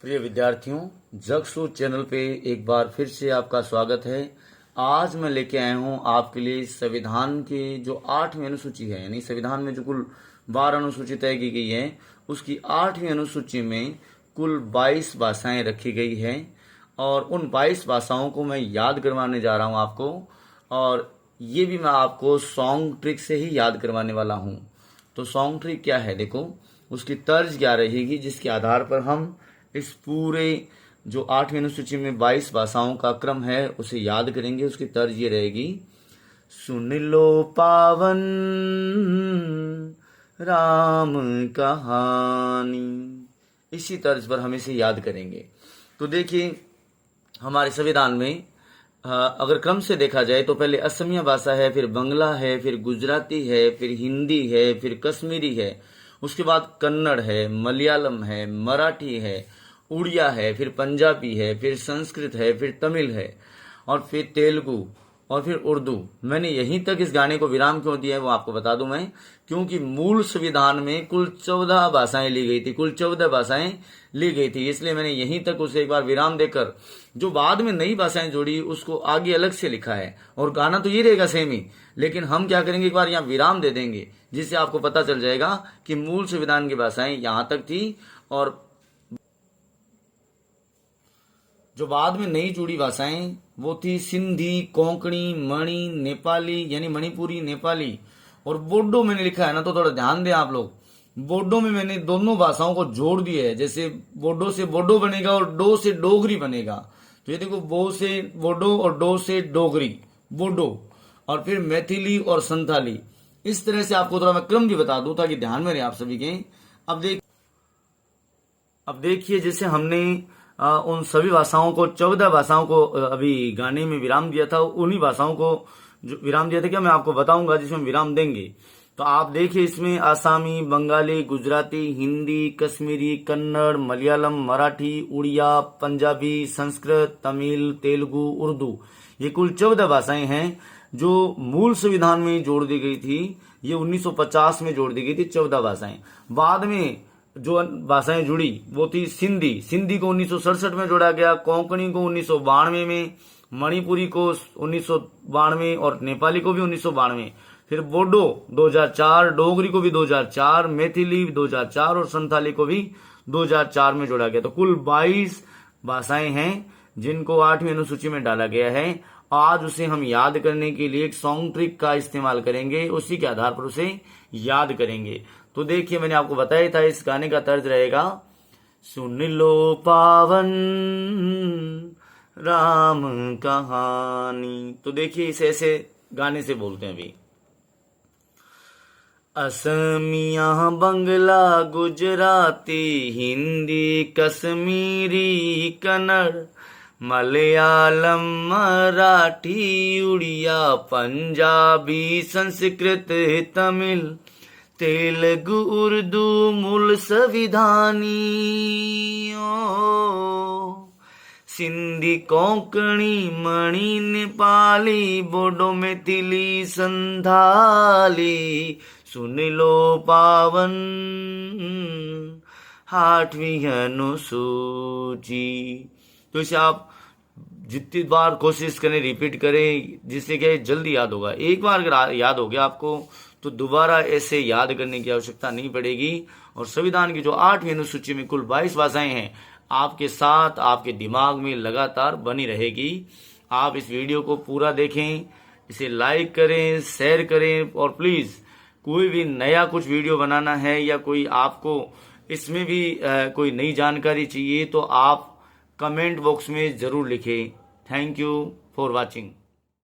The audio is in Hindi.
प्रिय विद्यार्थियों, जगसूत चैनल पे एक बार फिर से आपका स्वागत है। आज मैं लेके आया हूँ आपके लिए संविधान के जो 8वीं अनुसूची है, यानी संविधान में जो कुल 12 अनुसूची तय की गई है, उसकी 8वीं अनुसूची में कुल 22 भाषाएं रखी गई है और उन 22 भाषाओं को मैं याद करवाने जा रहा हूँ आपको। और ये भी मैं आपको सॉन्ग ट्रिक से ही याद करवाने वाला हूँ। तो सॉन्ग ट्रिक क्या है, देखो उसकी तर्ज क्या रहेगी, जिसके आधार पर हम इस पूरे जो 8वीं अनुसूची में 22 भाषाओं का क्रम है उसे याद करेंगे। उसकी तर्ज ये रहेगी, सुन लो पावन राम कहानी। इसी तर्ज पर हम इसे याद करेंगे। तो देखिए, हमारे संविधान में अगर क्रम से देखा जाए तो पहले असमिया भाषा है, फिर बंगला है, फिर गुजराती है, फिर हिंदी है, फिर कश्मीरी है, उसके बाद कन्नड़ है, मलयालम है, मराठी है, उड़िया है, फिर पंजाबी है, फिर संस्कृत है, फिर तमिल है और फिर तेलुगु और फिर उर्दू। मैंने यहीं तक इस गाने को विराम क्यों दिया है वो आपको बता दूं मैं, क्योंकि मूल संविधान में कुल 14 भाषाएं ली गई थी, कुल 14 भाषाएं ली गई थी, इसलिए मैंने यहीं तक उसे एक बार विराम देकर जो बाद में नई भाषाएं जोड़ी उसको आगे अलग से लिखा है। और गाना तो ये रहेगा सेम ही, लेकिन हम क्या करेंगे, एक बार यहाँ विराम दे देंगे जिससे आपको पता चल जाएगा कि मूल संविधान की भाषाएं यहाँ तक थी और जो बाद में नई जुड़ी भाषाएं वो थी सिंधी, कोंकणी, मणि, नेपाली यानी मणिपुरी, नेपाली और बोडो मैंने लिखा है ना, तो थोड़ा ध्यान दें आप लोग। बोडो में मैंने दोनों भाषाओं को जोड़ दिया है, जैसे बोडो से बोडो बनेगा और डो से डोगरी बनेगा। तो ये देखो, बो से बोडो और डो से डोगरी, बोडो, और फिर मैथिली और संथाली। इस तरह से आपको थोड़ा मैं क्रम भी बता दूं ताकि ध्यान में रहे आप सभी के। अब देखिए, जैसे हमने उन सभी भाषाओं को 14 भाषाओं को अभी गाने में विराम दिया था, उन्हीं भाषाओं को जो विराम दिया था क्या मैं आपको बताऊंगा जिसमें विराम देंगे। तो आप देखिए, इसमें आसामी, बंगाली, गुजराती, हिंदी, कश्मीरी, कन्नड़, मलयालम, मराठी, उड़िया, पंजाबी, संस्कृत, तमिल, तेलुगु, उर्दू, ये कुल 14 भाषाएं हैं जो मूल संविधान में जोड़ दी गई थी। ये 1950 में जोड़ दी गई थी 14 भाषाएं। बाद में जो भाषाएं जुड़ी वो थी सिंधी। सिंधी को 1967 में जोड़ा गया, कोंकणी को 1992 में, मणिपुरी को 1992 और नेपाली को भी 1992, फिर बोडो 2004, डोगरी को भी 2004, मैथिली 2004 और संथाली को भी 2004 में जोड़ा गया। तो कुल 22 भाषाएं हैं जिनको 8वीं अनुसूची में डाला गया है। आज उसे हम याद करने के लिए एक सॉन्ग ट्रिक का इस्तेमाल करेंगे, उसी के आधार पर उसे याद करेंगे। तो देखिए, मैंने आपको बताया था इस गाने का तर्ज रहेगा, सुन लो पावन राम कहानी। तो देखिए, इसे ऐसे गाने से बोलते हैं अभी, असमिया, बंगला, गुजराती, हिंदी, कश्मीरी, कन्नड़, मलयालम, मराठी, उड़िया, पंजाबी, संस्कृत, तमिल, तेलुगु, उर्दू, मूल संविधानी, सिंधी, कोंकणी, मणि, नेपाली, बोडो, मैथिली, संथाली, सुन लो पावन 8वीं अनुसूची। तो इसे आप जितनी बार कोशिश करें, रिपीट करें, जिससे क्या जल्दी याद होगा। एक बार अगर याद हो गया आपको तो दोबारा ऐसे याद करने की आवश्यकता नहीं पड़ेगी। और संविधान की जो 8वीं अनुसूची में कुल 22 भाषाएं हैं आपके साथ, आपके दिमाग में लगातार बनी रहेगी। आप इस वीडियो को पूरा देखें, इसे लाइक करें, शेयर करें और प्लीज कोई भी नया कुछ वीडियो बनाना है या कोई आपको इसमें भी कोई नई जानकारी चाहिए तो आप कमेंट बॉक्स में जरूर लिखें। Thank you for watching.